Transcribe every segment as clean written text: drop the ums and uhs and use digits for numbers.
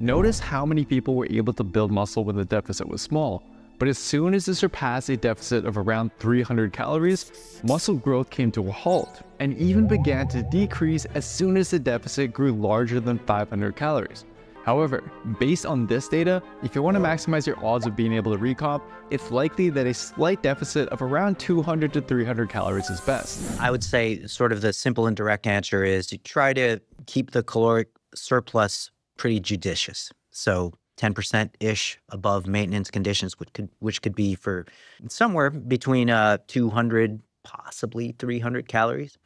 Notice how many people were able to build muscle when the deficit was small, but as soon as it surpassed a deficit of around 300 calories, muscle growth came to a halt and even began to decrease as soon as the deficit grew larger than 500 calories. However, based on this data, if you want to maximize your odds of being able to recomp, it's likely that a slight deficit of around 200 to 300 calories is best. I would say sort of the simple and direct answer is to try to keep the caloric surplus pretty judicious. So 10%-ish above maintenance conditions, which could be for somewhere between 200, possibly 300 calories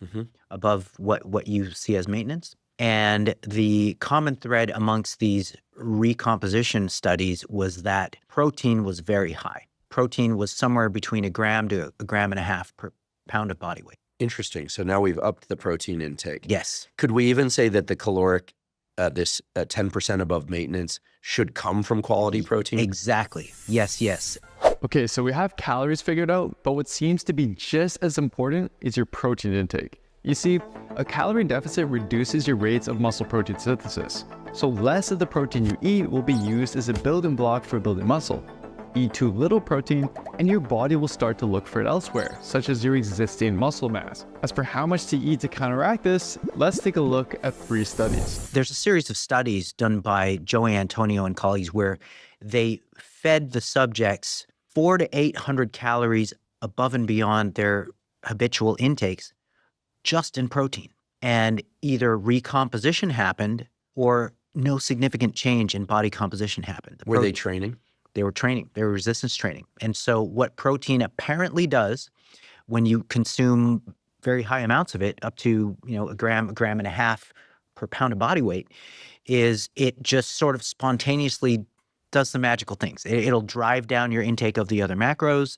above what you see as maintenance. And the common thread amongst these recomposition studies was that protein was very high. Protein was somewhere between 1 gram to 1.5 grams per pound of body weight. Interesting. So now we've upped the protein intake. Yes. Could we even say that the caloric, this 10% above maintenance should come from quality protein? Exactly. Yes, yes. Okay, so we have calories figured out, but what seems to be just as important is your protein intake. You see, a calorie deficit reduces your rates of muscle protein synthesis, so less of the protein you eat will be used as a building block for building muscle. Eat too little protein, and your body will start to look for it elsewhere, such as your existing muscle mass. As for how much to eat to counteract this, let's take a look at 3 studies. There's a series of studies done by Joey Antonio and colleagues where they fed the subjects 400 to 800 calories above and beyond their habitual intakes just in protein. And either recomposition happened or no significant change in body composition happened. Were they training? They were training. They were resistance training. And so what protein apparently does when you consume very high amounts of it, up to 1 gram, 1.5 grams per pound of body weight, is it just sort of spontaneously does some magical things. It'll drive down your intake of the other macros.